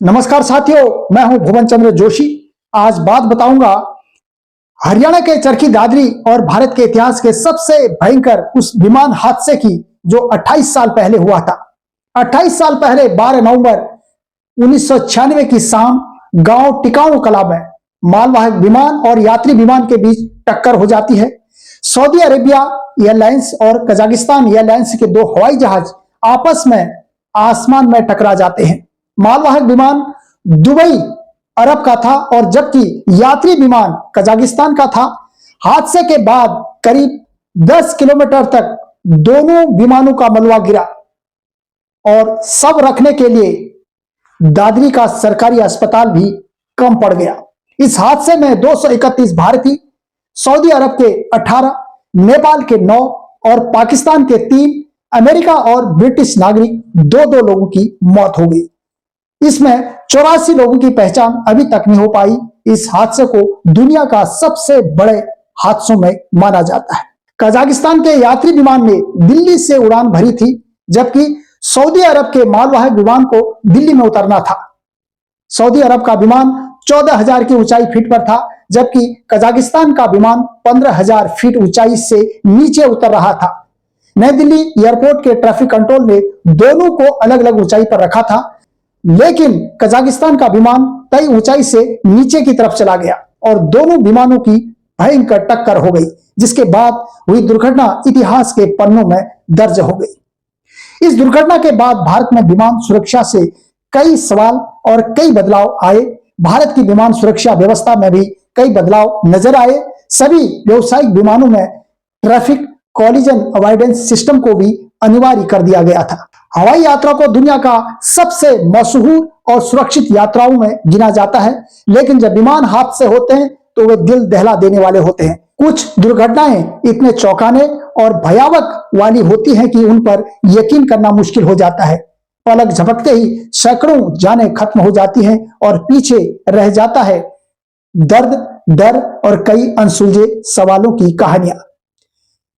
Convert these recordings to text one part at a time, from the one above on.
नमस्कार साथियों, मैं हूं भुवन चंद्र जोशी। आज बात बताऊंगा हरियाणा के चरखी दादरी और भारत के इतिहास के सबसे भयंकर उस विमान हादसे की जो 28 साल पहले हुआ था। 28 साल पहले 12 नवंबर 1996 की शाम गांव टिकाऊ कला में मालवाहक विमान और यात्री विमान के बीच टक्कर हो जाती है। सऊदी अरेबिया एयरलाइंस और कजाकिस्तान एयरलाइंस के दो हवाई जहाज आपस में आसमान में टकरा जाते हैं। मालवाहक विमान दुबई अरब का था और जबकि यात्री विमान कजाकिस्तान का था। हादसे के बाद करीब 10 किलोमीटर तक दोनों विमानों का मलबा गिरा और शव रखने के लिए दादरी का सरकारी अस्पताल भी कम पड़ गया। इस हादसे में 231 भारतीय, सऊदी अरब के 18, नेपाल के 9 और पाकिस्तान के 3, अमेरिका और ब्रिटिश नागरिक 2-2 लोगों की मौत हो गई। इसमें 84 लोगों की पहचान अभी तक नहीं हो पाई। इस हादसे को दुनिया का सबसे बड़े हादसों में माना जाता है। कजाकिस्तान के यात्री विमान ने दिल्ली से उड़ान भरी थी, जबकि सऊदी अरब के मालवाहक विमान को दिल्ली में उतरना था। सऊदी अरब का विमान 14,000 की ऊंचाई फीट पर था, जबकि कजाकिस्तान का विमान 15,000 फीट ऊंचाई से नीचे उतर रहा था। नई दिल्ली एयरपोर्ट के ट्रैफिक कंट्रोल ने दोनों को अलग अलग ऊंचाई पर रखा था, लेकिन कजाकिस्तान का विमान तय ऊंचाई से नीचे की तरफ चला गया और दोनों विमानों की भयंकर टक्कर हो गई, जिसके बाद हुई दुर्घटना इतिहास के पन्नों में दर्ज हो गई। इस दुर्घटना के बाद भारत में विमान सुरक्षा से कई सवाल और कई बदलाव आए। भारत की विमान सुरक्षा व्यवस्था में भी कई बदलाव नजर आए। सभी व्यावसायिक विमानों में ट्रैफिक कॉलिजन अवॉइडेंस सिस्टम को भी अनिवार्य कर दिया गया था। हवाई यात्रा को दुनिया का सबसे मशहूर और सुरक्षित यात्राओं में गिना जाता है, लेकिन जब विमान हादसे होते हैं तो वे दिल दहला देने वाले होते हैं। कुछ दुर्घटनाएं इतने चौंकाने और भयावह वाली होती हैं कि उन पर यकीन करना मुश्किल हो जाता है। पलक झपकते ही सैकड़ों जानें खत्म हो जाती हैं और पीछे रह जाता है दर्द, डर और कई अनसुलझे सवालों की कहानियां।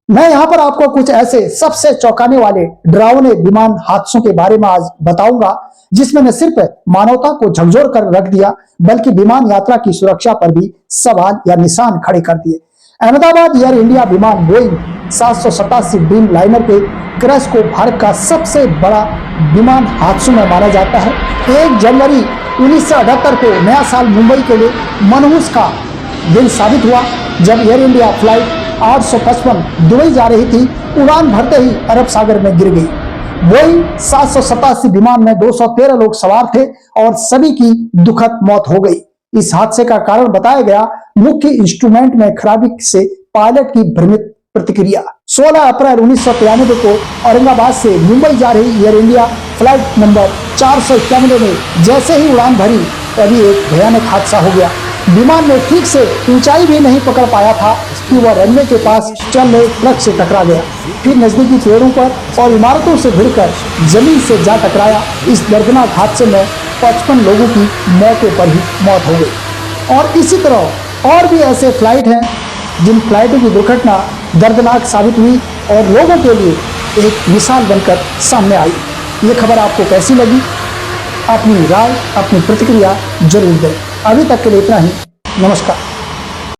मैं यहां पर आपको कुछ ऐसे सबसे चौंकाने वाले डरावने विमान हादसों के बारे में आज बताऊंगा, जिसमें न सिर्फ मानवता को झकझोर कर रख दिया, बल्कि विमान यात्रा की सुरक्षा पर भी सवाल या निशान खड़े कर दिए। अहमदाबाद एयर इंडिया विमान बोइंग 787 ड्रीम लाइनर के क्रैश को भारत का सबसे बड़ा विमान हादसों में माना जाता है। 1 जनवरी 1978 को नया साल मुंबई के लिए मनहूस का दिन साबित हुआ, जब एयर इंडिया फ्लाइट 855 दुबई जा रही थी। उड़ान भरते ही अरब सागर में गिर गई। बोइंग 787 विमान में 213 लोग सवार थे और सभी की दुखद मौत हो गई। इस हादसे का कारण बताया गया मुख्य इंस्ट्रूमेंट में खराबी से पायलट की भ्रमित प्रतिक्रिया। 16 अप्रैल 1993 को औरंगाबाद से मुंबई जा रही एयर इंडिया फ्लाइट नंबर 491 में जैसे ही उड़ान भरी, तभी एक भयानक हादसा हो गया। विमान ने ठीक से ऊंचाई भी नहीं पकड़ पाया था कि वह रनवे के पास चल रहे ट्रक से टकरा गया, फिर नजदीकी पेड़ों पर और इमारतों से भिड़कर जमीन से जा टकराया। इस दर्दनाक हादसे में 55 लोगों की मौके पर ही मौत हो गई। और इसी तरह और भी ऐसे फ्लाइट हैं जिन फ्लाइटों की दुर्घटना दर्दनाक साबित हुई और लोगों के लिए एक मिसाल बनकर सामने आई। ये खबर आपको कैसी लगी? अपनी राय, अपनी प्रतिक्रिया जरूर दें। अभी तक के लिए इतना ही। नमस्कार।